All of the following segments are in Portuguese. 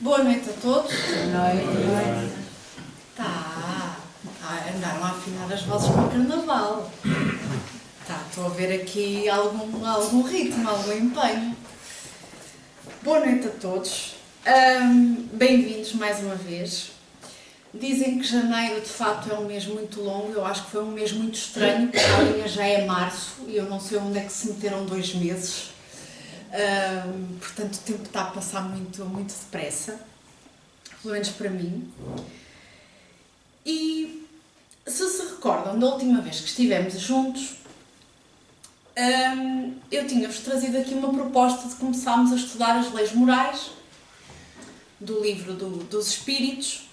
Boa noite a todos. Boa noite. Andaram a afinar as vozes para o carnaval. Estou a ver aqui algum ritmo, algum empenho. Boa noite a todos. Bem-vindos mais uma vez. Dizem que janeiro de facto é um mês muito longo. Eu acho que foi um mês muito estranho, porque a linha já é março e eu não sei onde é que se meteram 2 meses. Portanto, o tempo está a passar muito depressa, pelo menos para mim. E se recordam da última vez que estivemos juntos, eu tinha-vos trazido aqui uma proposta de começarmos a estudar as leis morais do livro dos Espíritos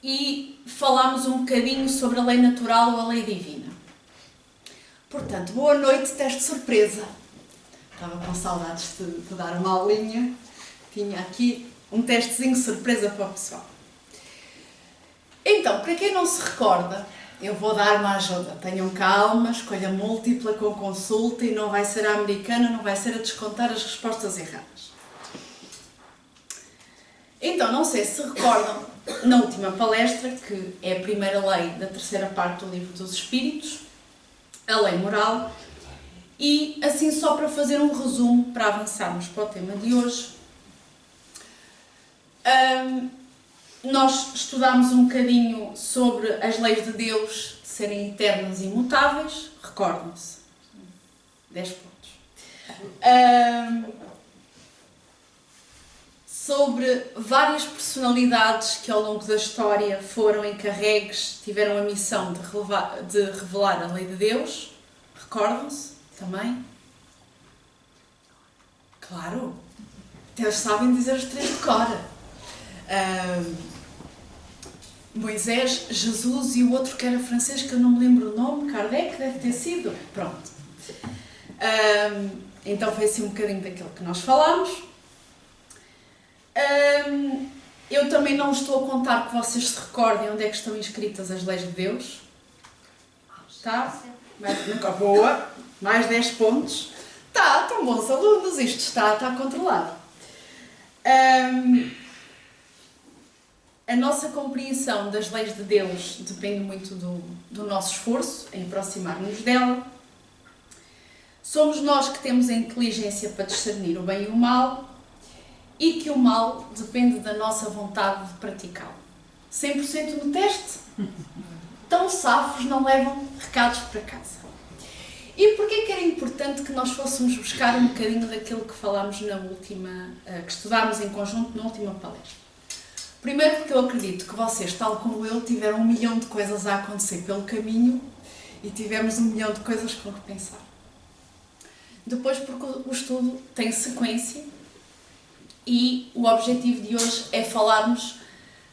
e falámos um bocadinho sobre a lei natural ou a lei divina. Portanto, boa noite, teste surpresa. Estava com saudades de dar uma aulinha. Tinha aqui um testezinho surpresa para o pessoal. Então, para quem não se recorda, eu vou dar uma ajuda. Tenham calma, escolha múltipla com consulta e não vai ser a americana, não vai ser a descontar as respostas erradas. Então, não sei se recordam, na última palestra, que é a primeira lei da terceira parte do livro dos Espíritos, a lei moral. E assim, só para fazer um resumo, para avançarmos para o tema de hoje, nós estudámos um bocadinho sobre as leis de Deus de serem eternas e imutáveis, recordam-se, 10 pontos. Sobre várias personalidades que ao longo da história foram encarregues, tiveram a missão de revelar a lei de Deus, recordam-se? Também? Claro! Até eles sabem dizer os 3 de cor. Moisés, Jesus e o outro que era francês, que eu não me lembro o nome, Kardec, deve ter sido. Pronto. Então foi assim um bocadinho daquilo que nós falámos. Eu também não estou a contar que vocês se recordem onde é que estão inscritas as leis de Deus. Está? Boa! Mais 10 pontos. Estão bons alunos, isto está controlado. A nossa compreensão das leis de Deus depende muito do nosso esforço em aproximar-nos dela. Somos nós que temos a inteligência para discernir o bem e o mal e que o mal depende da nossa vontade de praticá-lo. 100% no teste? Tão safos não levam recados para casa. E porquê que era importante que nós fôssemos buscar um bocadinho daquilo que falámos na última, que estudámos em conjunto na última palestra? Primeiro porque eu acredito que vocês, tal como eu, tiveram 1 milhão de coisas a acontecer pelo caminho e tivemos 1 milhão de coisas com que pensar. Depois porque o estudo tem sequência e o objetivo de hoje é falarmos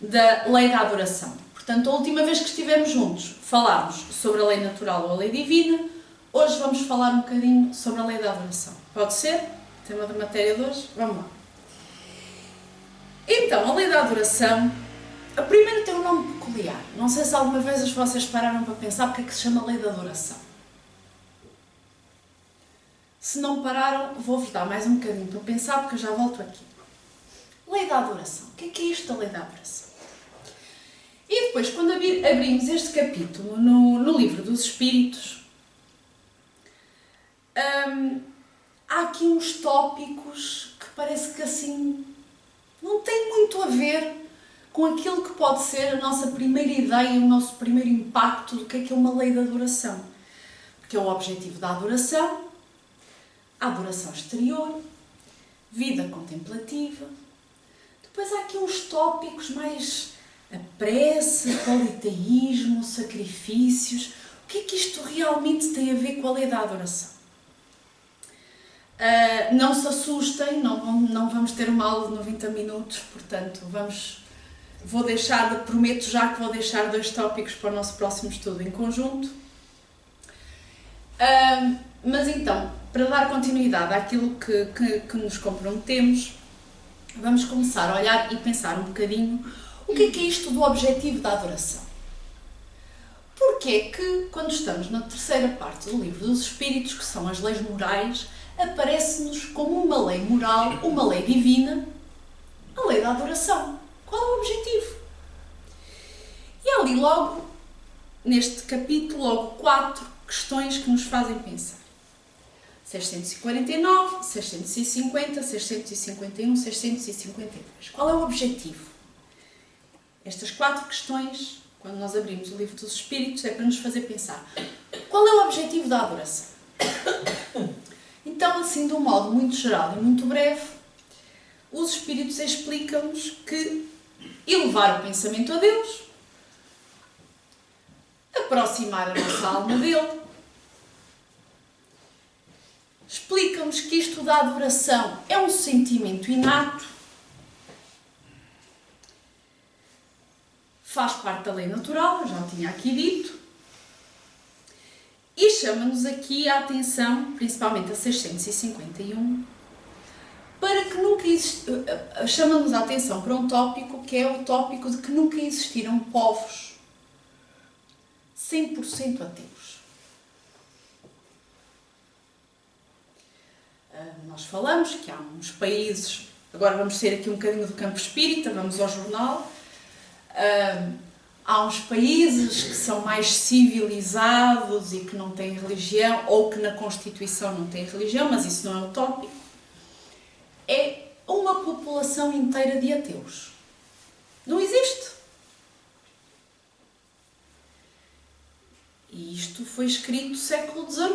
da lei da adoração. Portanto, a última vez que estivemos juntos, falámos sobre a lei natural ou a lei divina. Hoje vamos falar um bocadinho sobre a lei da adoração. Pode ser? Tema da matéria de hoje? Vamos lá. Então, a lei da adoração, a primeira tem um nome peculiar. Não sei se alguma vez vocês pararam para pensar porque é que se chama lei da adoração. Se não pararam, vou-vos dar mais um bocadinho para pensar porque eu já volto aqui. Lei da adoração. O que é isto da lei da adoração? E depois, quando abrimos este capítulo no livro dos Espíritos, há aqui uns tópicos que parece que assim não têm muito a ver com aquilo que pode ser a nossa primeira ideia, o nosso primeiro impacto do que é uma lei de adoração. Porque é o objetivo da adoração, a adoração exterior, vida contemplativa. Depois há aqui uns tópicos mais a prece, politeísmo, sacrifícios. O que é que isto realmente tem a ver com a lei da adoração? Não se assustem, não vamos ter uma aula de 90 minutos, portanto, prometo já que vou deixar 2 tópicos para o nosso próximo estudo em conjunto. Mas então, para dar continuidade àquilo que nos comprometemos, vamos começar a olhar e pensar um bocadinho o que é isto do objetivo da adoração. Porque é que, quando estamos na terceira parte do livro dos Espíritos, que são as leis morais, aparece-nos como uma lei moral, uma lei divina, A lei da adoração. Qual é o objetivo? E há ali logo, neste capítulo, logo 4 questões que nos fazem pensar. 649, 650, 651, 652. Qual é o objetivo? Estas 4 questões, quando nós abrimos o livro dos Espíritos, é para nos fazer pensar. Qual é o objetivo da adoração? Então, assim, de um modo muito geral e muito breve, os Espíritos explicam-nos que elevar o pensamento a Deus, aproximar a nossa alma dele, explicam-nos que isto da adoração é um sentimento inato, faz parte da lei natural, eu já tinha aqui dito, e chama-nos aqui a atenção, principalmente a 651, para que nunca chama-nos a atenção para um tópico que é o tópico de que nunca existiram povos 100% ateus. Nós falamos que há uns países, agora vamos sair aqui um bocadinho do campo espírita, vamos ao jornal, há uns países que são mais civilizados e que não têm religião, ou que na Constituição não têm religião, mas isso não é o tópico. É uma população inteira de ateus. Não existe. E isto foi escrito no século XIX.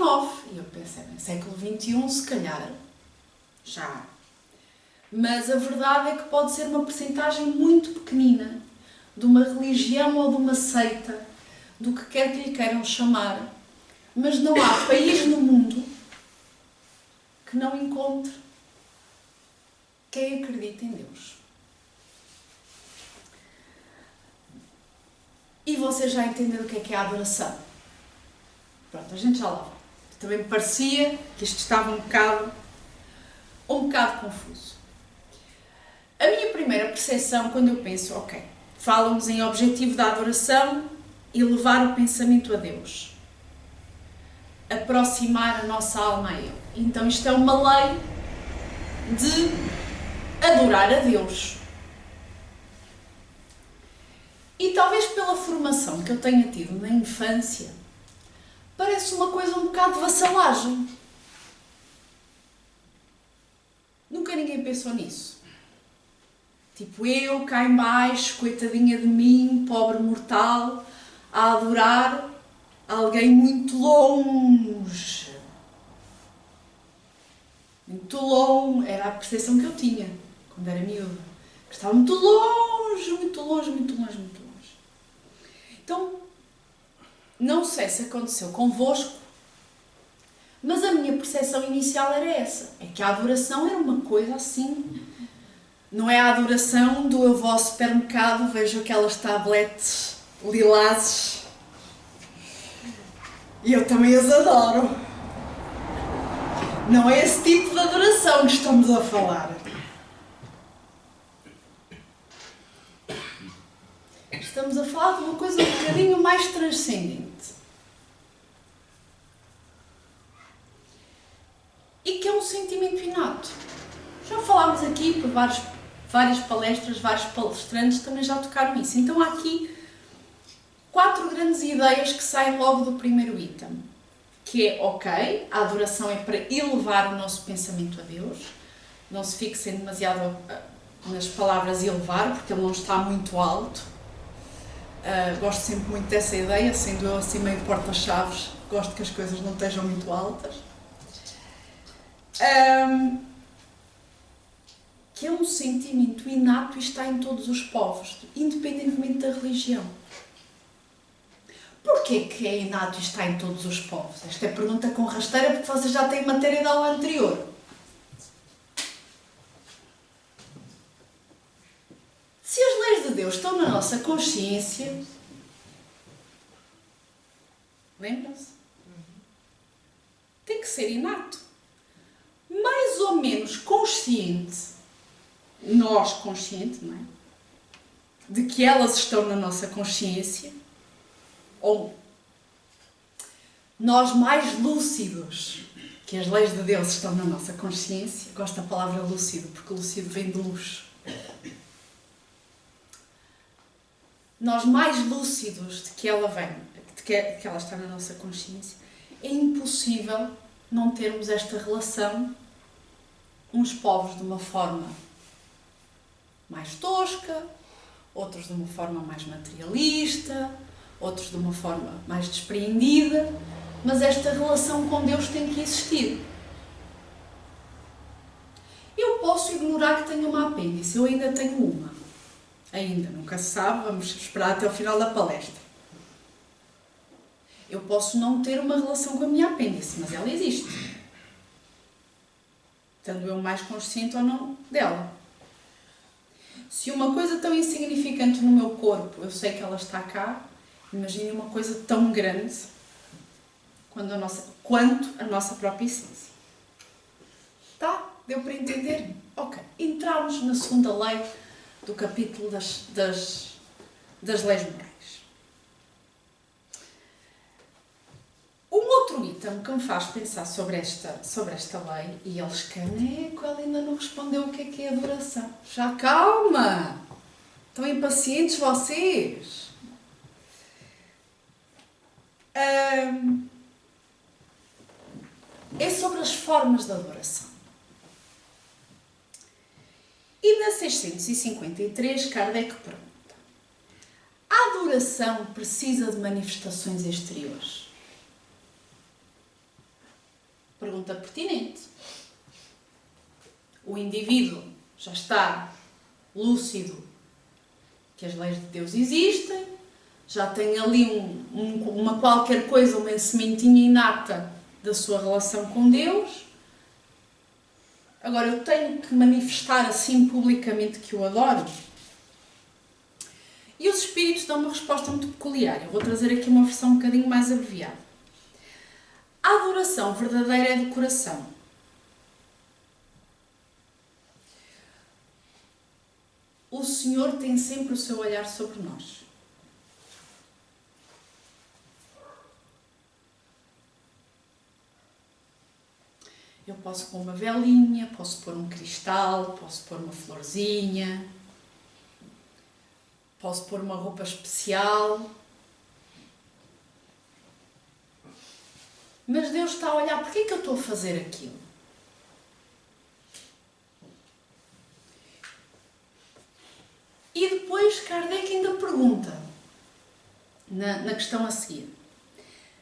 E eu pensei, no século XXI, se calhar, já. Mas a verdade é que pode ser uma percentagem muito pequenina de uma religião ou de uma seita, do que quer que lhe queiram chamar. Mas não há país no mundo que não encontre quem acredita em Deus. E vocês já entenderam o que é a adoração? Pronto, a gente já lá vai. Também me parecia que isto estava um bocado confuso. A minha primeira percepção, quando eu penso, ok, falam-nos em objetivo da adoração, elevar o pensamento a Deus, aproximar a nossa alma a Ele. Então isto é uma lei de adorar a Deus. E talvez pela formação que eu tenha tido na infância, parece uma coisa um bocado de vassalagem. Nunca ninguém pensou nisso. Tipo, eu cá em baixo, coitadinha de mim, pobre mortal, a adorar alguém muito longe. Muito longe. Era a percepção que eu tinha quando era miúda. Que estava muito longe, muito longe, muito longe, muito longe. Então, não sei se aconteceu convosco, mas a minha percepção inicial era essa. É que a adoração era uma coisa assim. Não é a adoração do eu vou ao supermercado, vejo aquelas tabletes lilazes e eu também as adoro. Não é esse tipo de adoração que estamos a falar. Estamos a falar de uma coisa um bocadinho mais transcendente. E que é um sentimento inato. Já falámos aqui por várias palestras, vários palestrantes também já tocaram isso. Então há aqui 4 grandes ideias que saem logo do primeiro item. Que é, ok, a adoração é para elevar o nosso pensamento a Deus. Não se fixem demasiado nas palavras elevar, porque ele não está muito alto. Gosto sempre muito dessa ideia, sendo eu assim meio porta-chaves, gosto que as coisas não estejam muito altas. Que é um sentimento inato e está em todos os povos, independentemente da religião. Porquê que é inato e está em todos os povos? Esta é a pergunta com rasteira, porque vocês já têm matéria da aula anterior. Se as leis de Deus estão na nossa consciência, lembram-se? Tem que ser inato. Mais ou menos consciente, nós consciente, não é? De que elas estão na nossa consciência, ou nós mais lúcidos que as leis de Deus estão na nossa consciência. Gosto da palavra lúcido, porque lúcido vem de luz. nós mais lúcidos de que ela vem, de que ela está na nossa consciência, é impossível não termos esta relação, uns povos de uma forma mais tosca, outros de uma forma mais materialista, outros de uma forma mais despreendida, mas esta relação com Deus tem que existir. Eu posso ignorar que tenho uma apêndice, eu ainda tenho uma. Ainda, nunca se sabe, vamos esperar até ao final da palestra. Eu posso não ter uma relação com a minha apêndice, mas ela existe. Estando eu mais consciente ou não dela. Se uma coisa tão insignificante no meu corpo, eu sei que ela está cá, imagine uma coisa tão grande quanto a nossa própria essência. Tá? Deu para entender? Ok. Entramos na segunda lei do capítulo das leis morais. Um outro item que me faz pensar sobre esta lei, e eles caneco, ela ainda não respondeu o que é adoração. Já calma! Estão impacientes vocês? É sobre as formas de adoração. E na 653, Kardec pergunta: a adoração precisa de manifestações exteriores? Pergunta pertinente. O indivíduo já está lúcido que as leis de Deus existem, já tem ali uma qualquer coisa, uma sementinha inata da sua relação com Deus. Agora, eu tenho que manifestar assim publicamente que o adoro? E os espíritos dão uma resposta muito peculiar. Eu vou trazer aqui uma versão um bocadinho mais abreviada. A adoração verdadeira é do coração. O Senhor tem sempre o seu olhar sobre nós. Eu posso pôr uma velinha, posso pôr um cristal, posso pôr uma florzinha, posso pôr uma roupa especial. Mas Deus está a olhar, porquê é que eu estou a fazer aquilo? E depois Kardec ainda pergunta, na questão a seguir: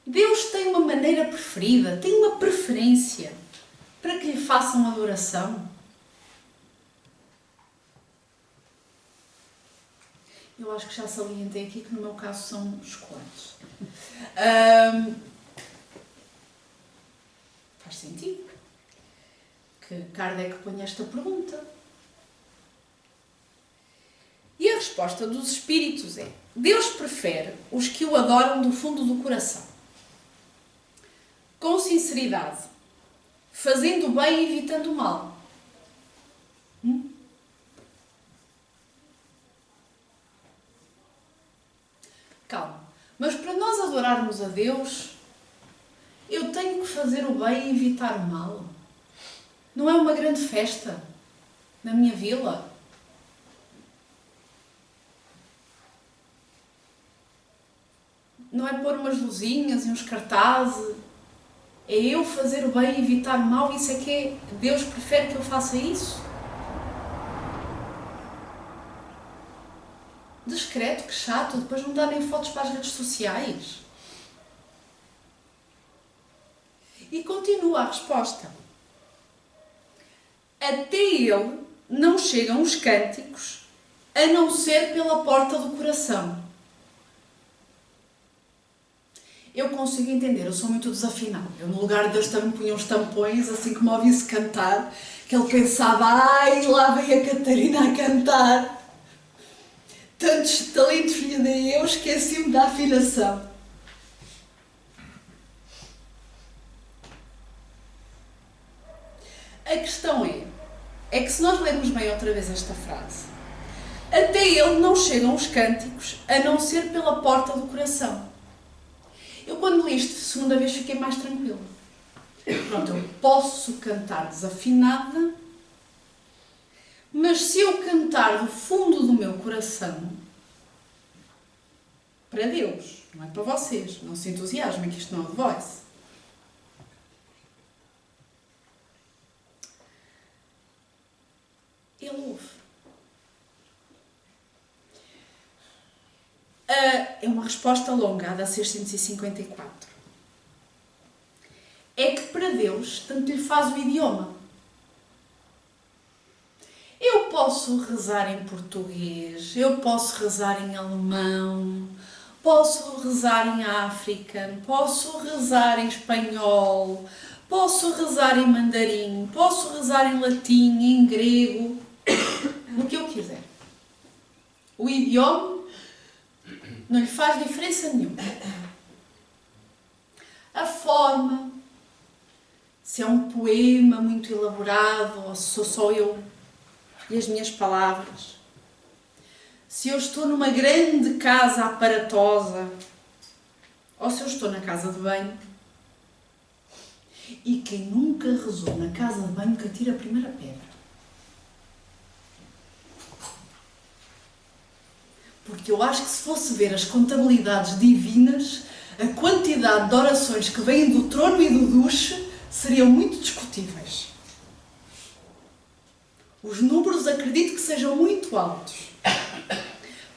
Deus tem uma maneira preferida, tem uma preferência para que lhe façam adoração? Eu acho que já salientei aqui que no meu caso são chocolates. Faz sentido que Kardec ponha esta pergunta. E a resposta dos espíritos é: Deus prefere os que o adoram do fundo do coração, com sinceridade, fazendo o bem e evitando o mal. Calma. Mas para nós adorarmos a Deus, eu tenho que fazer o bem e evitar o mal. Não é uma grande festa na minha vila? Não é pôr umas luzinhas e uns cartazes? É eu fazer o bem e evitar o mal? Isso é que é? Deus prefere que eu faça isso? Discreto, que chato, depois não dá nem fotos para as redes sociais. E continua a resposta. Até ele não chegam os cânticos, a não ser pela porta do coração. Eu consigo entender, eu sou muito desafinada. Eu, no lugar de Deus, também punha uns tampões, assim que me ouvisse cantar, que ele pensava: ai, lá vem a Catarina a cantar. Tantos talentos lhe dei eu, esqueci-me da afinação. A questão é que se nós lermos bem outra vez esta frase, até ele não chegam os cânticos, a não ser pela porta do coração. Eu, quando li isto a segunda vez, fiquei mais tranquila. Pronto, eu posso cantar desafinada, mas se eu cantar do fundo do meu coração, para Deus, não é para vocês. Não se entusiasmem que isto não é The Voice. Ele ouve. É uma resposta longa, a da 654. É que para Deus tanto lhe faz o idioma. Eu posso rezar em português, eu posso rezar em alemão, posso rezar em africano, posso rezar em espanhol, posso rezar em mandarim, posso rezar em latim, em grego, o que eu quiser. O idioma não lhe faz diferença nenhuma. A forma, se é um poema muito elaborado ou se sou só eu e as minhas palavras, se eu estou numa grande casa aparatosa ou se eu estou na casa de banho. E quem nunca rezou na casa de banho que atira a primeira pedra. Porque eu acho que se fosse ver as contabilidades divinas, a quantidade de orações que vêm do trono e do duche seriam muito discutíveis. Os números acredito que sejam muito altos.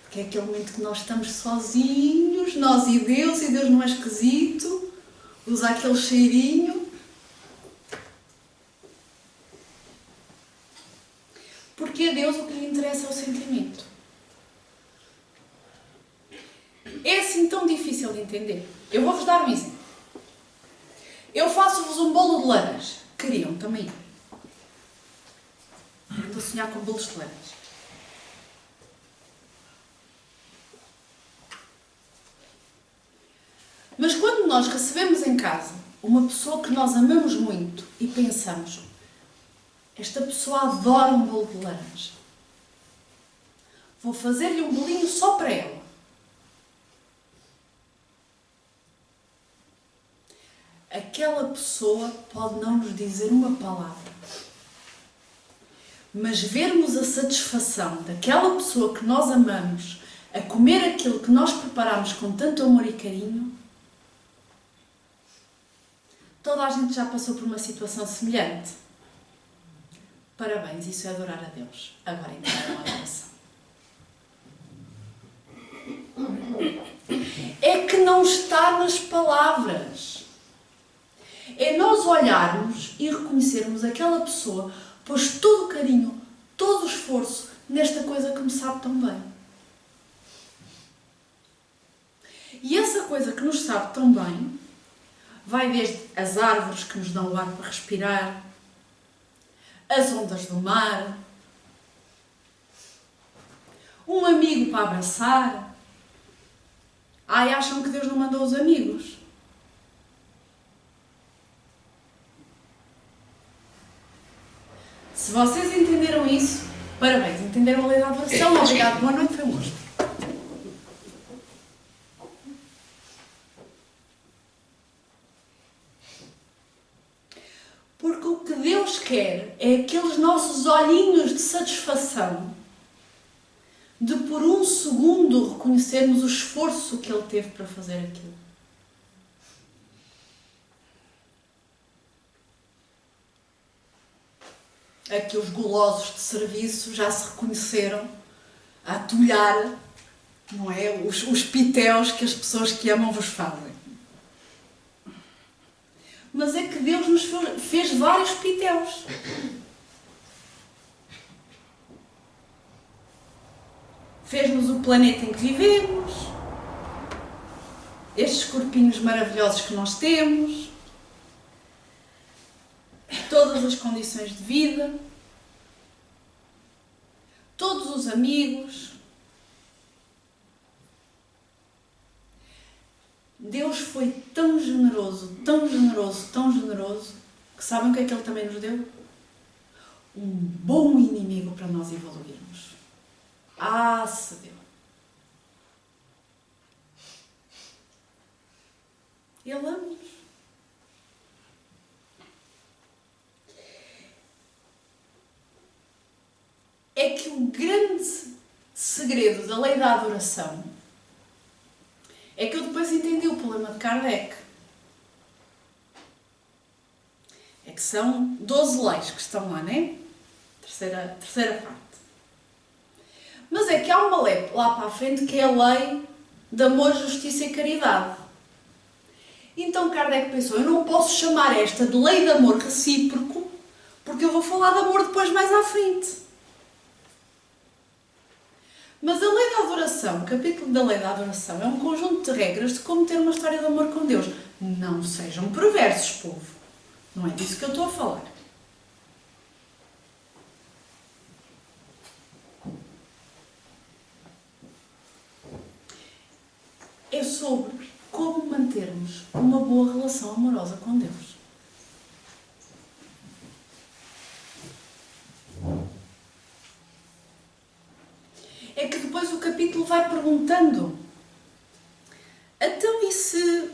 Porque é aquele momento que nós estamos sozinhos, nós e Deus não é esquisito, usa aquele cheirinho. Porque a Deus o que lhe interessa é o sentimento. É assim tão difícil de entender. Eu vou-vos dar um exemplo. Eu faço-vos um bolo de laranja. Queriam também. Eu estou a sonhar com bolos de laranja. Mas quando nós recebemos em casa uma pessoa que nós amamos muito e pensamos, esta pessoa adora um bolo de laranja, vou fazer-lhe um bolinho só para ela. Aquela pessoa pode não nos dizer uma palavra, mas vermos a satisfação daquela pessoa que nós amamos a comer aquilo que nós preparamos com tanto amor e carinho. Toda a gente já passou por uma situação semelhante. Parabéns, isso é adorar a Deus. Agora então a oração. É que não está nas palavras. É nós olharmos e reconhecermos aquela pessoa, pois todo o carinho, todo o esforço nesta coisa que me sabe tão bem. E essa coisa que nos sabe tão bem vai desde as árvores que nos dão o ar para respirar, as ondas do mar, um amigo para abraçar. Ai, acham que Deus não mandou os amigos? Se vocês entenderam isso, parabéns, entenderam a lei da adoração. Obrigado, boa noite, foi um gosto. Porque o que Deus quer é aqueles nossos olhinhos de satisfação de por um segundo reconhecermos o esforço que Ele teve para fazer aquilo. Aqui os golosos de serviço já se reconheceram a atulhar, não é? Os pitéus que as pessoas que amam vos fazem. Mas é que Deus nos fez vários pitéus. Fez-nos o planeta em que vivemos, estes corpinhos maravilhosos que nós temos, todas as condições de vida, todos os amigos. Deus foi tão generoso, tão generoso, tão generoso, que sabem o que é que Ele também nos deu? Um bom inimigo para nós evoluirmos. Ah, se deu! Ele ama-nos. É que o grande segredo da lei da adoração É que eu depois entendi o problema de Kardec. É que são 12 leis que estão lá, não é? Terceira parte. Mas é que há uma lei lá para a frente que é a lei de amor, justiça e caridade. Então Kardec pensou, eu não posso chamar esta de lei de amor recíproco, porque eu vou falar de amor depois mais à frente. Mas a lei da adoração, o capítulo da lei da adoração, é um conjunto de regras de como ter uma história de amor com Deus. Não sejam perversos, povo. Não é disso que eu estou a falar. É sobre como mantermos uma boa relação amorosa com Deus. É que depois o capítulo vai perguntando: então e se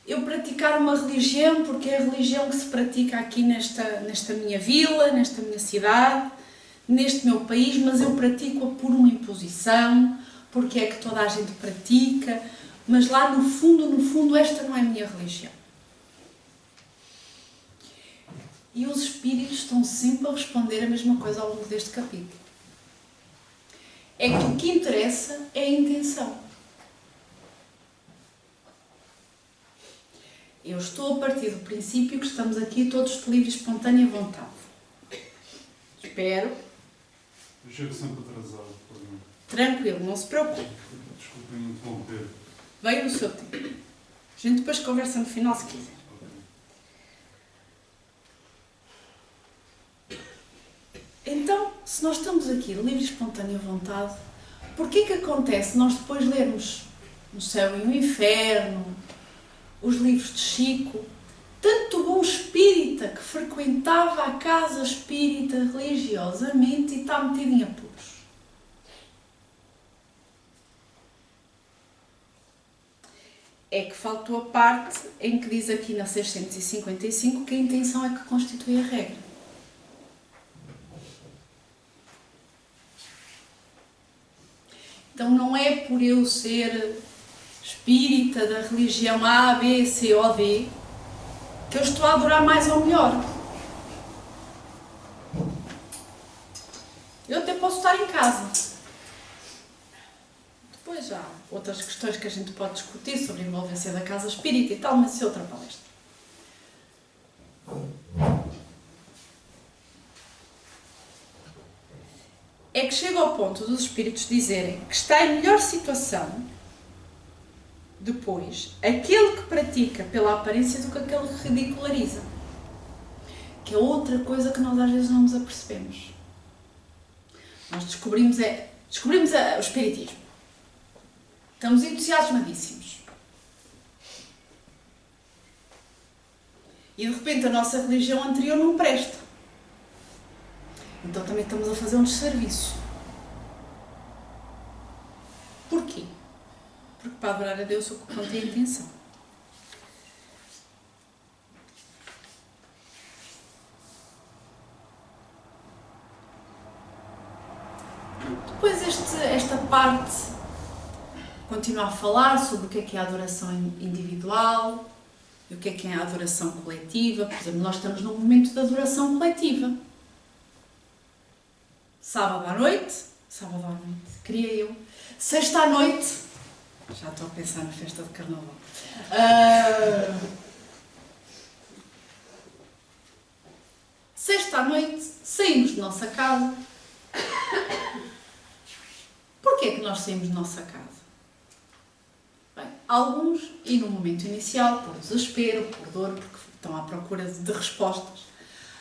eu praticar uma religião, porque é a religião que se pratica aqui nesta minha vila, nesta minha cidade, neste meu país, mas eu pratico-a por uma imposição, porque é que toda a gente pratica, mas lá no fundo, esta não é a minha religião. E os espíritos estão sempre a responder a mesma coisa ao longo deste capítulo. É que o que interessa é a intenção. Eu estou a partir do princípio que estamos aqui todos de livre e espontânea vontade. Espero. Eu chego sempre atrasado. Tranquilo, não se preocupe. Desculpem interromper. Veio no seu tempo. A gente depois conversa no final se quiser. Então, se nós estamos aqui de livre e espontânea vontade, porquê que acontece nós depois lermos O Céu e o Inferno, os livros de Chico, tanto bom espírita que frequentava a casa espírita religiosamente e está metido em apuros? É que faltou a parte em que diz aqui na 655 que a intenção é que constitui a regra. Então não é por eu ser espírita da religião A, B, C ou D que eu estou a adorar mais ou melhor. Eu até posso estar em casa. Depois há outras questões que a gente pode discutir sobre a envolvência da casa espírita e tal, mas isso é outra palestra. É que chega ao ponto dos espíritos dizerem que está em melhor situação depois aquele que pratica pela aparência do que aquele que ridiculariza. Que é outra coisa que nós às vezes não nos apercebemos. Nós descobrimos o espiritismo. Estamos entusiasmadíssimos. E de repente a nossa religião anterior não presta. Então também estamos a fazer um desserviço. Porquê? Porque para adorar a Deus o que conta é a intenção. Depois esta parte continua a falar sobre o que é a adoração individual e o que é a adoração coletiva. Por exemplo, nós estamos num momento de adoração coletiva. Sábado à noite, queria eu. Sexta à noite, já estou a pensar na festa de carnaval. Sexta à noite, saímos de nossa casa. Porquê é que nós saímos de nossa casa? Bem, alguns, e no momento inicial, por desespero, por dor, porque estão à procura de respostas.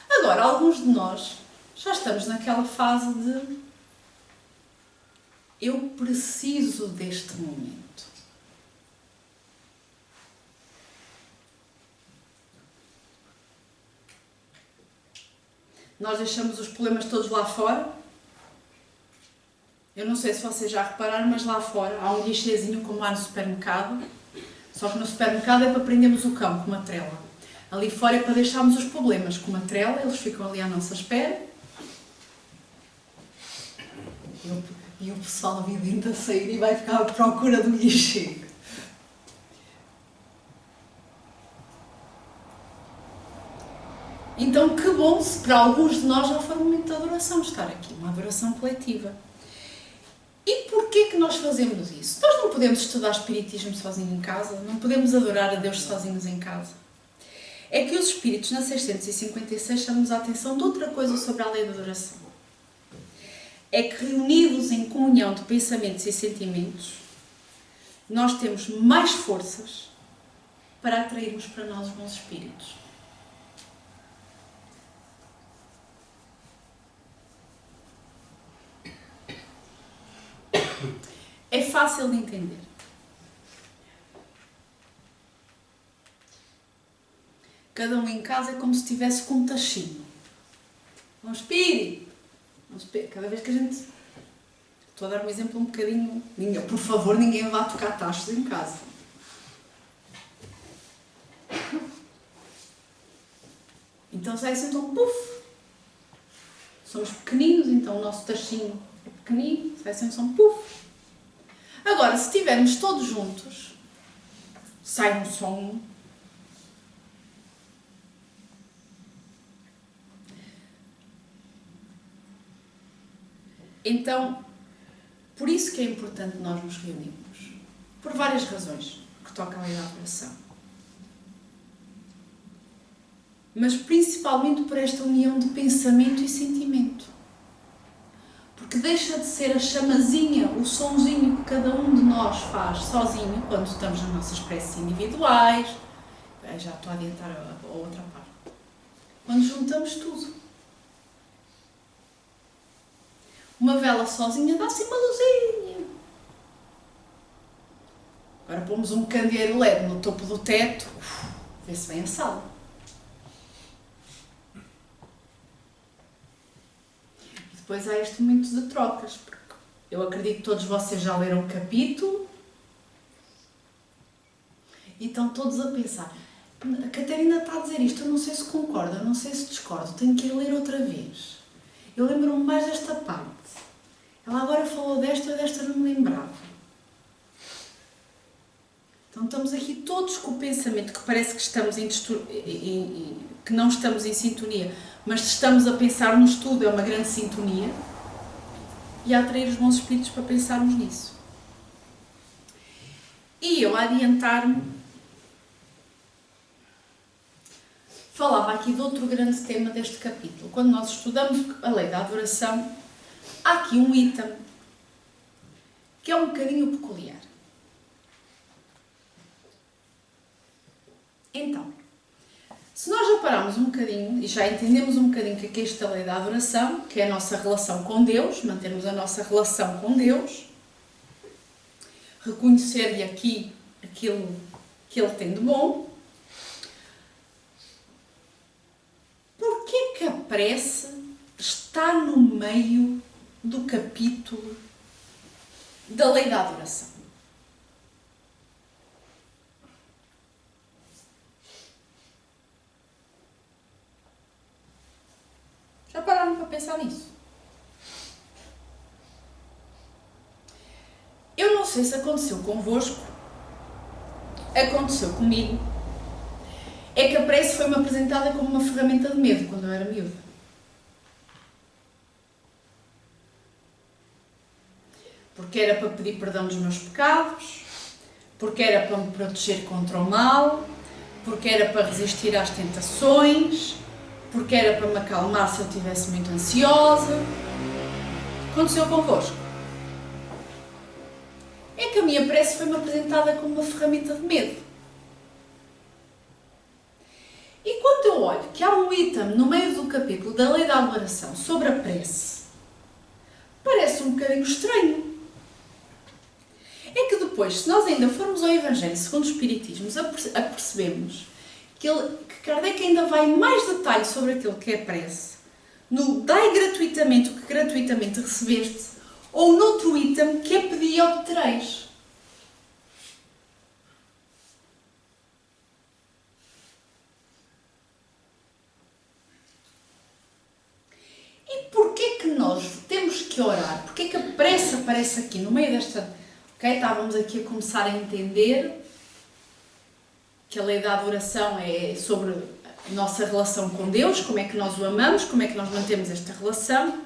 Agora, alguns de nós já estamos naquela fase de eu preciso deste momento. Nós deixamos os problemas todos lá fora. Eu não sei se vocês já repararam, mas lá fora há um guichezinho como há no supermercado. Só que no supermercado é para prendermos o cão com uma trela. Ali fora é para deixarmos os problemas com uma trela, eles ficam ali à nossa espera. E o pessoal ali dentro a sair e vai ficar à procura do guichê. Então, que bom se para alguns de nós já for um momento de adoração estar aqui, uma adoração coletiva. E porquê que nós fazemos isso? Nós não podemos estudar Espiritismo sozinho em casa, não podemos adorar a Deus sozinhos em casa. É que os Espíritos, na 656, chamam-nos a atenção de outra coisa sobre a lei da adoração. É que reunidos em comunhão de pensamentos e sentimentos, nós temos mais forças para atrairmos para nós os bons Espíritos. É fácil de entender. Cada um em casa é como se estivesse com um tachinho. Um espírito. Cada vez que a gente... Estou a dar um exemplo um bocadinho... Por favor, ninguém vá tocar tachos em casa. Então sai assim um puf. Somos pequeninos, então o nosso tachinho é pequenino, sai assim um som puf. Agora, se estivermos todos juntos, sai um som. Então, por isso que é importante nós nos reunirmos. Por várias razões que tocam aí à adoração. Mas principalmente por esta união de pensamento e sentimento. Porque deixa de ser a chamazinha, o sonzinho que cada um de nós faz sozinho, quando estamos nas nossas preces individuais. Já estou a adiantar a outra parte. Quando juntamos tudo. Uma vela sozinha dá-se uma luzinha. Agora pomos um candeeiro LED no topo do teto, vê-se bem a sala. Depois há este momento de trocas, porque eu acredito que todos vocês já leram o capítulo e estão todos a pensar, a Catarina está a dizer isto, eu não sei se concordo, eu não sei se discordo, tenho que ir ler outra vez. Eu lembro-me mais desta parte. Ela agora falou desta, eu desta não me lembrava. Então estamos aqui todos com o pensamento que parece que estamos que não estamos em sintonia, mas estamos a pensar no estudo, é uma grande sintonia, e a atrair os bons espíritos para pensarmos nisso. E eu, a adiantar-me, falava aqui de outro grande tema deste capítulo. Quando nós estudamos a lei da adoração, há aqui um item que é um bocadinho peculiar. Então, se nós já pararmos um bocadinho e já entendemos um bocadinho que é esta lei da adoração, que é a nossa relação com Deus, mantermos a nossa relação com Deus, reconhecer-lhe aqui aquilo que Ele tem de bom, porquê que a prece está no meio do capítulo da lei da adoração? Já pararam para pensar nisso? Eu não sei se aconteceu convosco, aconteceu comigo, é que a prece foi-me apresentada como uma ferramenta de medo quando eu era miúda. Porque era para pedir perdão dos meus pecados, porque era para me proteger contra o mal, porque era para resistir às tentações, porque era para me acalmar se eu estivesse muito ansiosa. Aconteceu convosco? É que a minha prece foi-me apresentada como uma ferramenta de medo. E quando eu olho que há um item no meio do capítulo da lei da adoração sobre a prece, parece um bocadinho estranho. É que depois, se nós ainda formos ao Evangelho segundo o Espiritismo, apercebemos que Kardec ainda vai em mais detalhe sobre aquilo que é prece, no dai gratuitamente o que gratuitamente recebeste, ou noutro item que é pedir e obtereis. E porquê que nós temos que orar? Porquê que a prece aparece aqui no meio desta... Ok, estávamos aqui a começar a entender que a lei da adoração é sobre a nossa relação com Deus, como é que nós o amamos, como é que nós mantemos esta relação.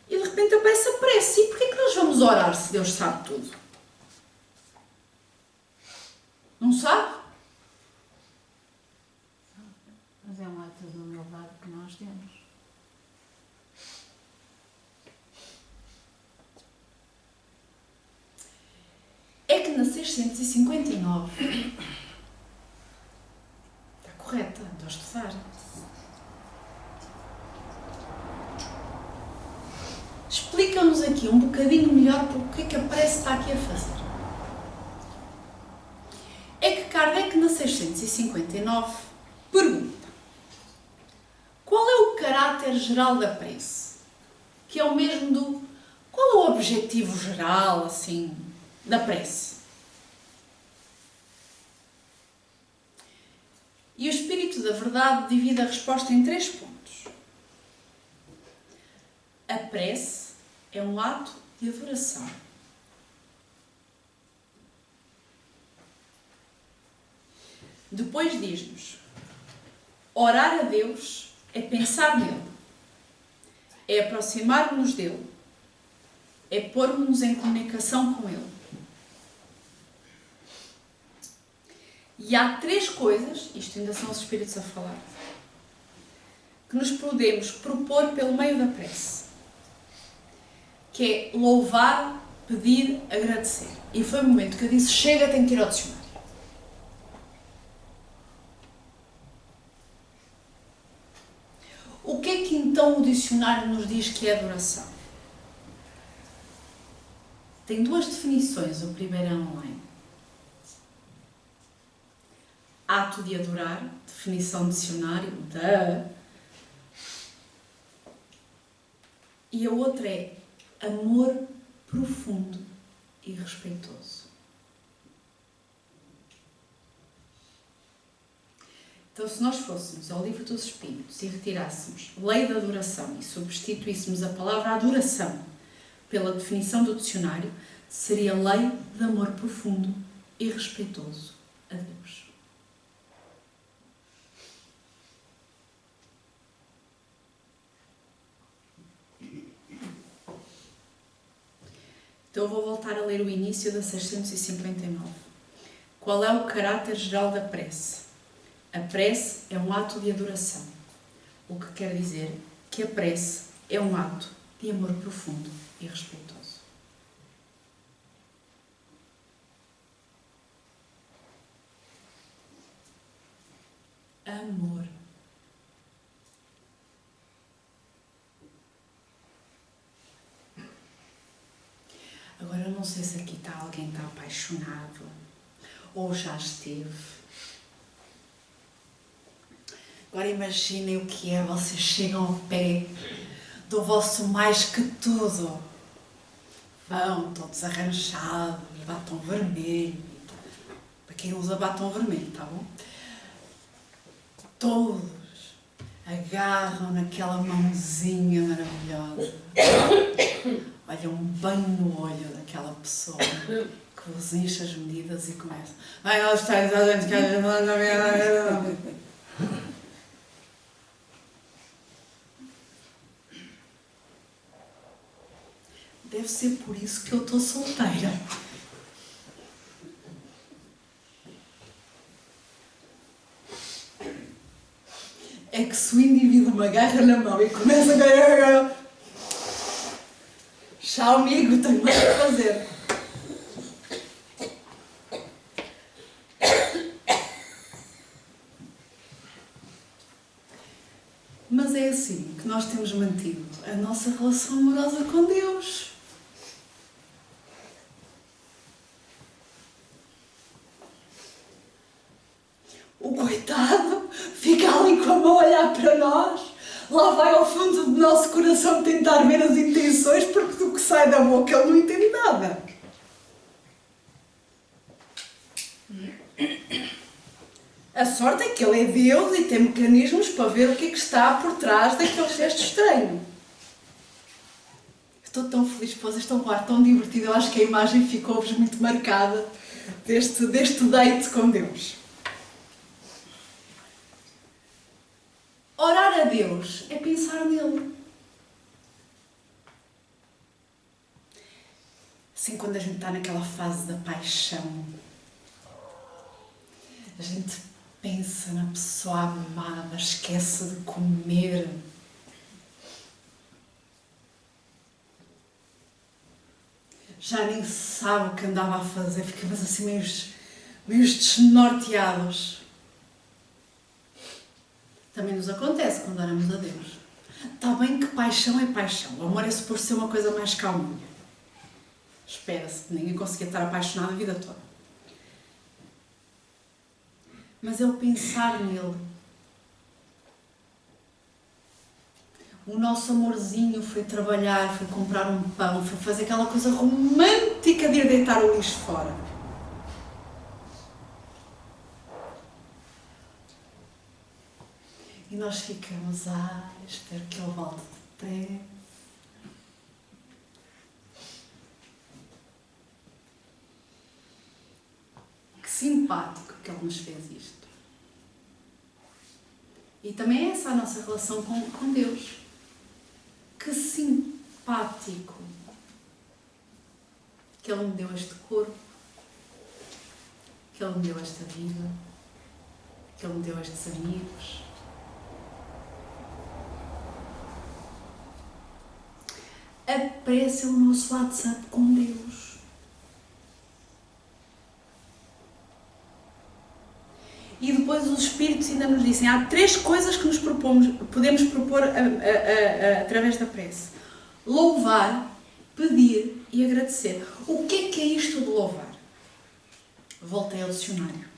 E de repente aparece a prece. E porquê que nós vamos orar se Deus sabe tudo? Não sabe? Mas é um ato de humildade que nós temos. É que na 659 está correta, estou a estudar. Explica-nos aqui um bocadinho melhor o que é que a prece está aqui a fazer. É que Kardec na 659 pergunta: qual é o caráter geral da prece? Que é o mesmo do... Qual é o objetivo geral, assim, da prece? E o Espírito da Verdade divide a resposta em 3 pontos. A prece é um ato de adoração. Depois diz-nos: orar a Deus é pensar nele, é aproximar-nos dele, é pôr-nos em comunicação com ele. E há 3 coisas, isto ainda são os Espíritos a falar, que nos podemos propor pelo meio da prece, que é louvar, pedir, agradecer. E foi o momento que eu disse: chega, tenho que ir ao dicionário. O que é que então o dicionário nos diz que é adoração? Tem 2 definições, o primeiro é online. Ato de adorar, definição dicionário, E a outra é amor profundo e respeitoso. Então, se nós fôssemos ao Livro dos Espíritos e retirássemos lei da adoração e substituíssemos a palavra adoração pela definição do dicionário, seria lei de amor profundo e respeitoso a Deus. Então eu vou voltar a ler o início da 659. Qual é o caráter geral da prece? A prece é um ato de adoração, o que quer dizer que a prece é um ato de amor profundo e respeitoso. Amor. Agora eu não sei se aqui está alguém que está apaixonado ou já esteve. Agora imaginem o que é, vocês chegam ao pé do vosso mais que tudo. Vão todos arranjados, batom vermelho. Para quem usa batom vermelho, tá bom? Todos agarram naquela mãozinha maravilhosa. Olham bem no olho daquela pessoa que vos enche as medidas e começa: ai, nós estamos a gente que a gente. Deve ser por isso que eu estou solteira. É que se o indivíduo me agarra na mão e começa a... Tchau, amigo, tenho mais a fazer. Mas é assim que nós temos mantido a nossa relação amorosa com Deus. O coitado fica ali com a mão a olhar para nós, lá vai ao fundo do nosso coração tentar ver as intenções, porque do que sai da boca ele não entende nada. A sorte é que ele é Deus e tem mecanismos para ver o que é que está por trás daquele gesto estranho. Estou tão feliz que vocês estão a falar, tão divertido. Eu acho que a imagem ficou-vos muito marcada deste date com Deus. Orar a Deus é pensar nele. Assim, quando a gente está naquela fase da paixão, a gente pensa na pessoa amada, esquece de comer. Já nem sabe o que andava a fazer, ficamos assim meio desnorteados. Também nos acontece quando oramos a Deus. Está bem que paixão é paixão. O amor é suposto ser uma coisa mais calminha. Espera-se, ninguém conseguia estar apaixonado a vida toda. Mas é o pensar nele. O nosso amorzinho foi trabalhar, foi comprar um pão, foi fazer aquela coisa romântica de ir deitar o lixo fora. E nós ficamos, espero que ele volte depressa. Que simpático que ele nos fez isto. E também é essa a nossa relação com Deus. Que simpático que Ele me deu este corpo, que Ele me deu esta vida, que Ele me deu estes amigos. A prece é o nosso WhatsApp com Deus. E depois os Espíritos ainda nos dizem, há 3 coisas que podemos propor através da prece. Louvar, pedir e agradecer. O que é isto de louvar? Voltei ao dicionário.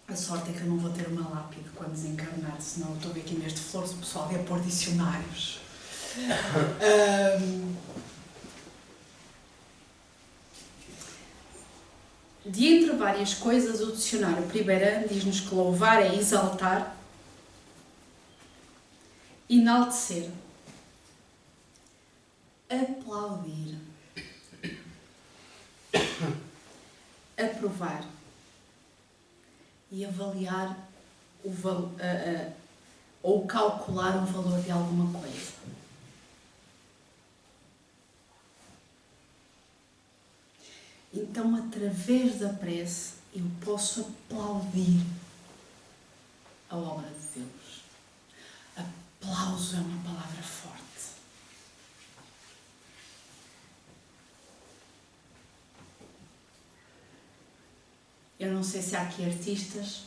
A sorte é que eu não vou ter uma lápide quando desencarnar, senão eu estou a ver aqui neste Flores, o pessoal ia pôr dicionários. De entre várias coisas, o dicionário Priberan diz-nos que louvar é exaltar, enaltecer, aplaudir, aprovar e avaliar ou calcular o valor de alguma coisa. Então, através da prece, eu posso aplaudir a obra de Deus. Aplauso é uma palavra forte. Eu não sei se há aqui artistas,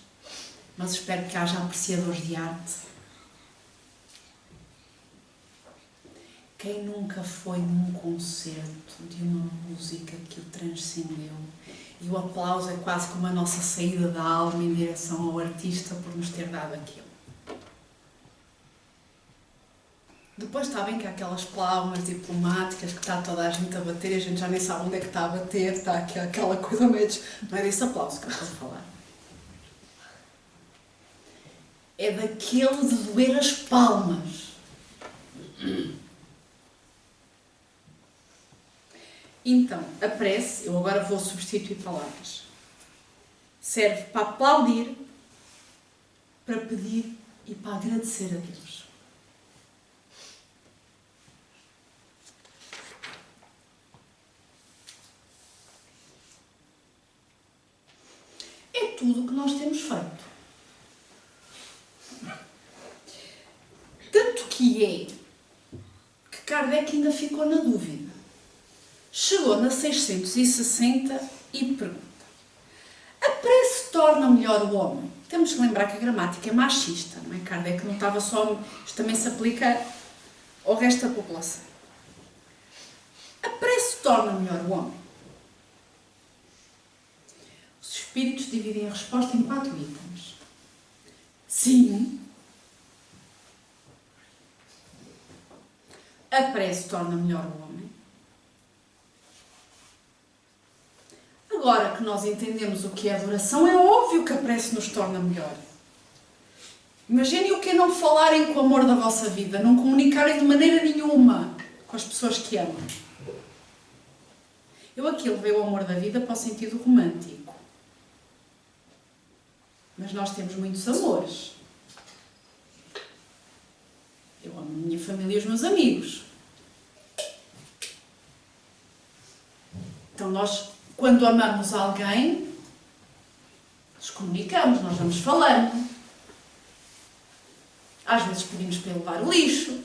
mas espero que haja apreciadores de arte. Quem nunca foi num concerto de uma música que o transcendeu? E o aplauso é quase como a nossa saída da alma em direção ao artista por nos ter dado aquilo. Depois está bem que há aquelas palmas diplomáticas que está toda a gente a bater e a gente já nem sabe onde é que está a bater, está aquela coisa meio... Não é desse aplauso que eu estou a falar. É daquele de doer as palmas. Então, a prece, eu agora vou substituir palavras, serve para aplaudir, para pedir e para agradecer a Deus. É tudo o que nós temos feito. Tanto que Kardec ainda ficou na dúvida. Chegou na 660 e pergunta: a prece torna melhor o homem? Temos que lembrar que a gramática é machista, não é? Kardec não estava só... Isto também se aplica ao resto da população. A prece torna melhor o homem? Os espíritos dividem a resposta em 4 itens. Sim. A prece torna melhor o homem. Agora que nós entendemos o que é adoração, é óbvio que a prece nos torna melhor. Imaginem o que é não falarem com o amor da vossa vida, não comunicarem de maneira nenhuma com as pessoas que amam. Eu aqui levei o amor da vida para o sentido romântico. Mas nós temos muitos amores. Eu amo a minha família e os meus amigos. Então nós, quando amamos alguém, nos comunicamos, nós vamos falando. Às vezes pedimos para ele levar o lixo.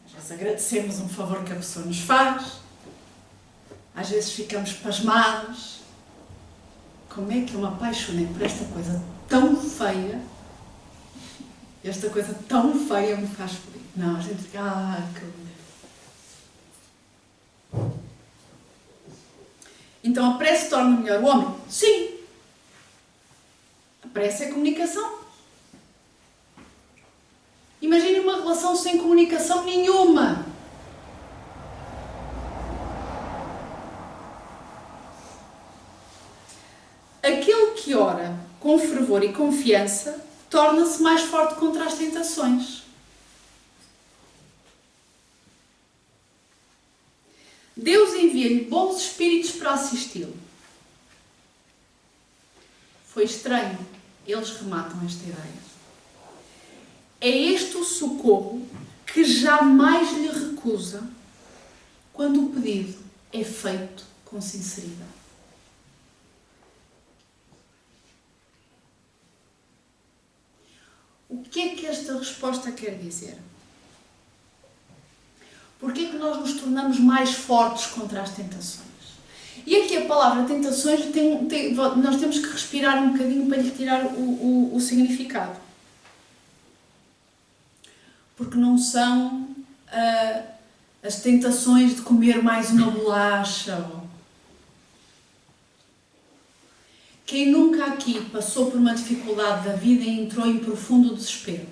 Às vezes agradecemos um favor que a pessoa nos faz. Às vezes ficamos pasmados. Como é que eu me apaixonei por esta coisa tão feia? Esta coisa tão feia me faz feliz. Não, a gente fica, que lindo. Então a prece torna melhor o homem? Sim. A prece é comunicação. Imagine uma relação sem comunicação nenhuma. Aquele que ora com fervor e confiança torna-se mais forte contra as tentações. Deus envia-lhe bons espíritos para assisti-lo. Foi estranho. Eles rematam esta ideia. É este o socorro que jamais lhe recusa quando o pedido é feito com sinceridade. O que é que esta resposta quer dizer? Porquê é que nós nos tornamos mais fortes contra as tentações? E aqui a palavra tentações, nós temos que respirar um bocadinho para lhe tirar o significado. Porque não são as tentações de comer mais uma bolacha. Quem nunca aqui passou por uma dificuldade da vida e entrou em profundo desespero?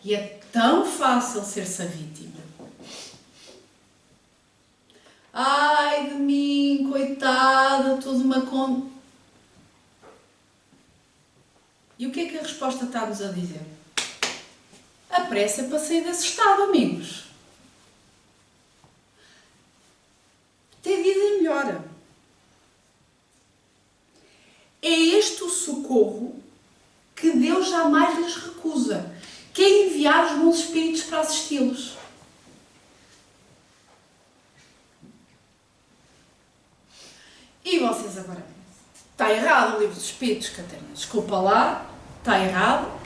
E é tão fácil ser-se a vítima. Ai de mim, coitada, tudo uma conta. E o que é que a resposta está-nos a dizer? A pressa é para sair desse estado, amigos. Ter vida melhora. É este o socorro que Deus jamais lhes recusa, que é enviar os bons espíritos para assisti-los. E vocês agora pensam, está errado o livro dos espíritos, Catarina, desculpa lá, está errado.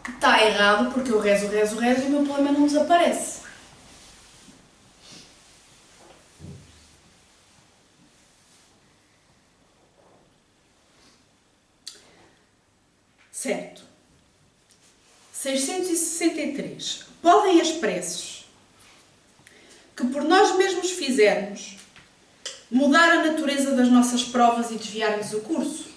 Está errado porque eu rezo e o meu problema não desaparece. Certo. 663. Podem as preces que por nós mesmos fizermos mudar a natureza das nossas provas e desviar-lhes o curso?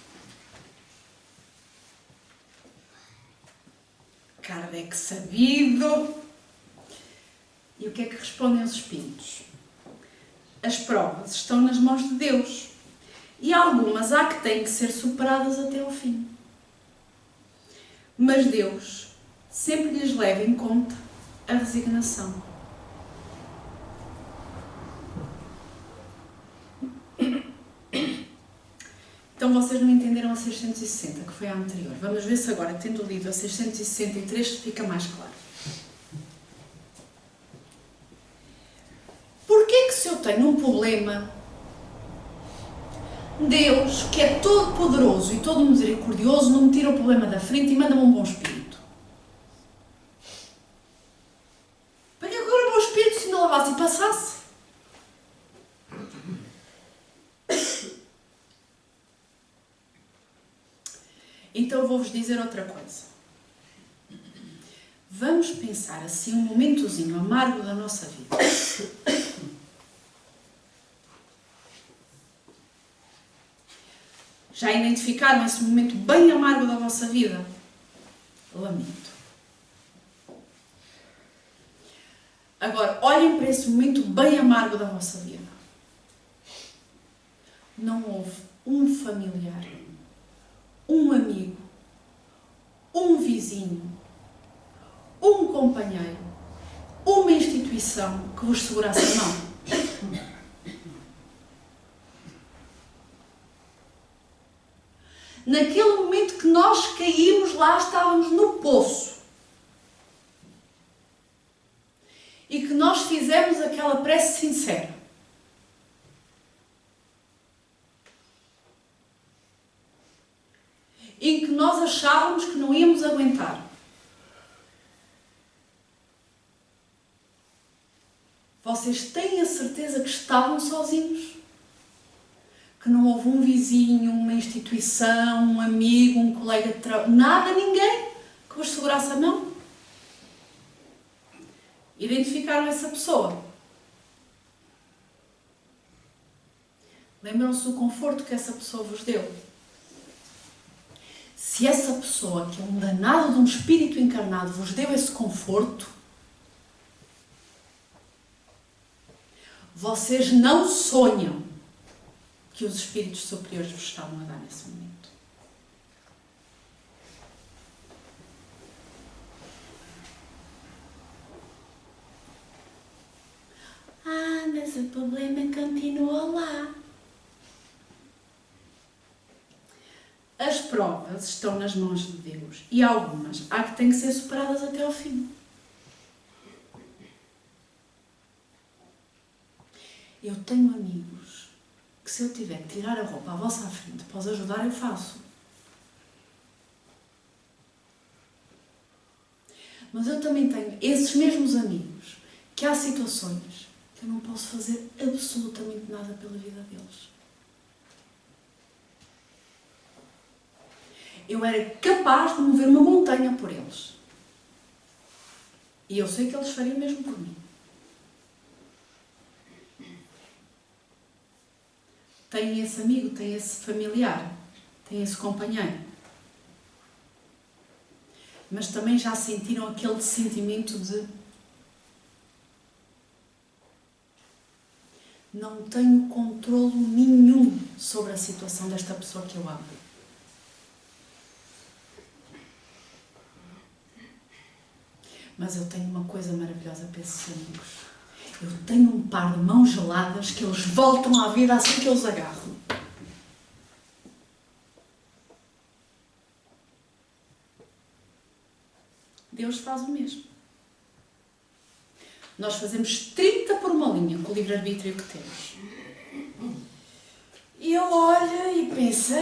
Kardec sabido. E o que é que respondem os espíritos? As provas estão nas mãos de Deus e algumas há que têm que ser superadas até ao fim. Mas Deus sempre lhes leva em conta a resignação. Então vocês não entenderam a 660, que foi a anterior. Vamos ver se agora, tendo lido a 663, fica mais claro. Porquê que se eu tenho um problema, Deus, que é todo poderoso e todo misericordioso, não me tira o problema da frente e manda-me um bom espírito? Para que agora um bom espírito se me lavasse e passasse? Então vou-vos dizer outra coisa. Vamos pensar assim um momentozinho amargo da nossa vida. Já identificaram esse momento bem amargo da vossa vida? Lamento. Agora, olhem para esse momento bem amargo da vossa vida. Não houve um familiar, um amigo, um vizinho, um companheiro, uma instituição que vos segurasse a mão. Naquele momento que nós caímos lá, estávamos no poço. E que nós fizemos aquela prece sincera. Em que nós achávamos que não íamos aguentar. Vocês têm a certeza que estavam sozinhos? Que não houve um vizinho, uma instituição, um amigo, um colega de trabalho, nada, ninguém que vos segurasse a mão? Identificaram essa pessoa? Lembram-se do conforto que essa pessoa vos deu? Se essa pessoa, que é um danado de um espírito encarnado, vos deu esse conforto, vocês não sonham que os espíritos superiores vos estavam a dar nesse momento. Ah, mas o problema continua lá. As provas estão nas mãos de Deus e algumas há que têm que ser superadas até ao fim. Eu tenho amigos que, se eu tiver que tirar a roupa à vossa frente para os ajudar, eu faço. Mas eu também tenho esses mesmos amigos que há situações que eu não posso fazer absolutamente nada pela vida deles. Eu era capaz de mover uma montanha por eles. E eu sei que eles fariam mesmo por mim. Tem esse amigo, tem esse familiar, tem esse companheiro. Mas também já sentiram aquele sentimento de não tenho controlo nenhum sobre a situação desta pessoa que eu amo. Mas eu tenho uma coisa maravilhosa para esses amigos. Eu tenho um par de mãos geladas que eles voltam à vida assim que eu os agarro. Deus faz o mesmo. Nós fazemos 30 por uma linha com o livre-arbítrio que temos. E eu olho e penso,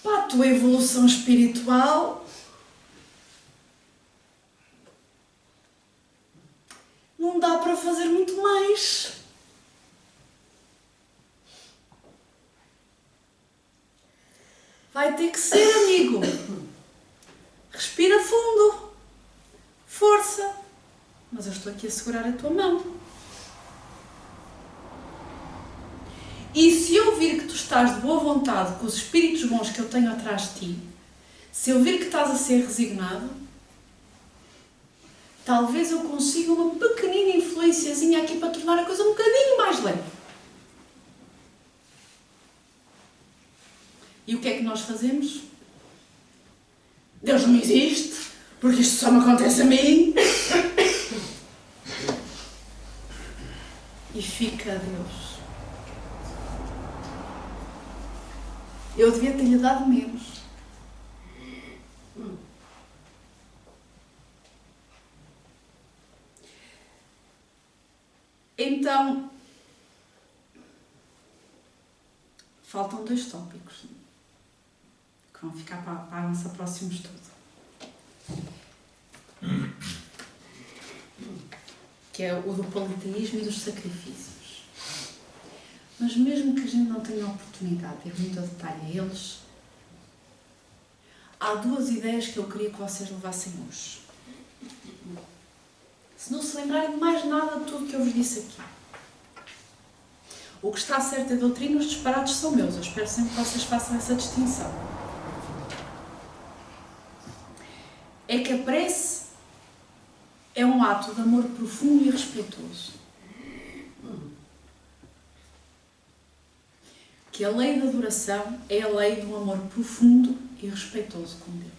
para a tua evolução espiritual, não dá para fazer muito mais. Vai ter que ser, amigo. Respira fundo. Força. Mas eu estou aqui a segurar a tua mão. E se eu vir que tu estás de boa vontade com os espíritos bons que eu tenho atrás de ti, se eu vir que estás a ser resignado, talvez eu consiga uma pequenina influenciazinha aqui para tornar a coisa um bocadinho mais leve. E o que é que nós fazemos? Deus não existe, porque isto só me acontece a mim. E fica Deus. Eu devia ter-lhe dado menos. Então, faltam 2 tópicos que vão ficar para o nosso próximo estudo. Que é o do politeísmo e dos sacrifícios. Mas mesmo que a gente não tenha a oportunidade de ir muito a detalhe a eles, há 2 ideias que eu queria que vocês levassem hoje. Se não se lembrarem de mais nada de tudo que eu vos disse aqui. O que está certo é doutrina, os disparates são meus. Eu espero sempre que vocês façam essa distinção. É que a prece é um ato de amor profundo e respeitoso. Que a lei da adoração é a lei do amor profundo e respeitoso com Deus.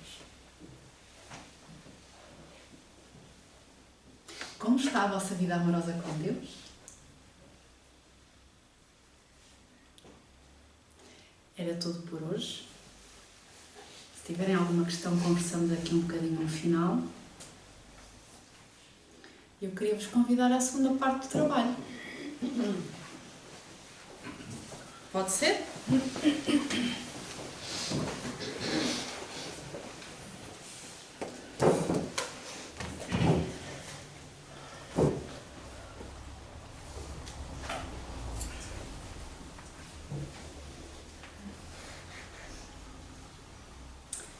Como está a vossa vida amorosa com Deus? Era tudo por hoje. Se tiverem alguma questão, conversamos aqui um bocadinho no final. Eu queria vos convidar à segunda parte do trabalho. Pode ser?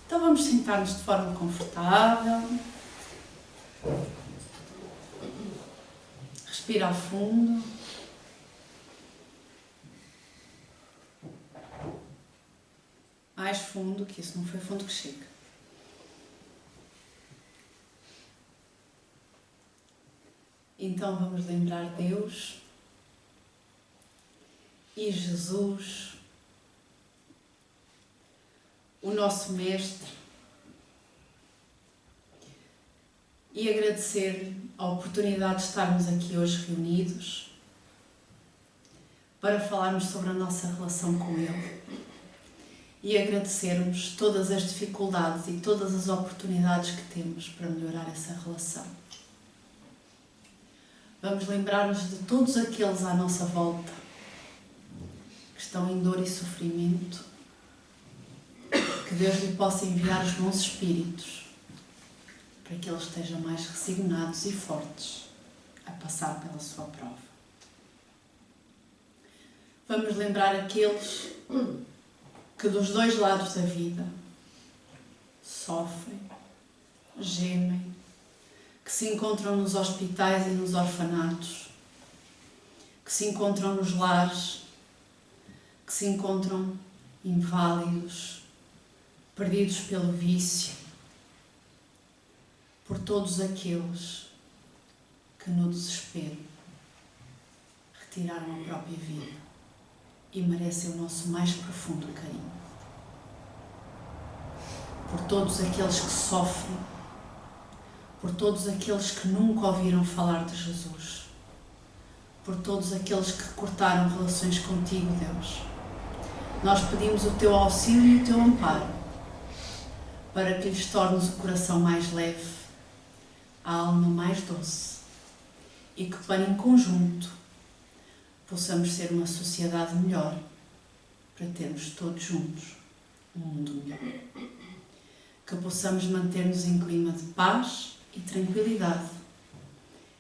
Então vamos sentar-nos de forma confortável. Respira fundo. Mais fundo, que isso não foi fundo que chega. Então vamos lembrar Deus e Jesus, o nosso Mestre, e agradecer-lhe a oportunidade de estarmos aqui hoje reunidos para falarmos sobre a nossa relação com Ele e agradecermos todas as dificuldades e todas as oportunidades que temos para melhorar essa relação. Vamos lembrar-nos de todos aqueles à nossa volta que estão em dor e sofrimento, que Deus lhe possa enviar os bons espíritos para que eles estejam mais resignados e fortes a passar pela sua prova. Vamos lembrar aqueles que dos dois lados da vida sofrem, gemem, que se encontram nos hospitais e nos orfanatos, que se encontram nos lares, que se encontram inválidos, perdidos pelo vício, por todos aqueles que no desespero retiraram a própria vida e merecem o nosso mais profundo carinho. Por todos aqueles que sofrem, por todos aqueles que nunca ouviram falar de Jesus, por todos aqueles que cortaram relações contigo, Deus. Nós pedimos o teu auxílio e o teu amparo para que lhes tornes o coração mais leve, a alma mais doce e que para em conjunto possamos ser uma sociedade melhor para termos todos juntos um mundo melhor. Que possamos manter-nos em clima de paz e tranquilidade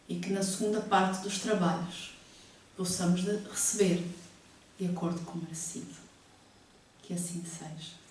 e que na segunda parte dos trabalhos possamos receber de acordo com o merecido. Que assim seja.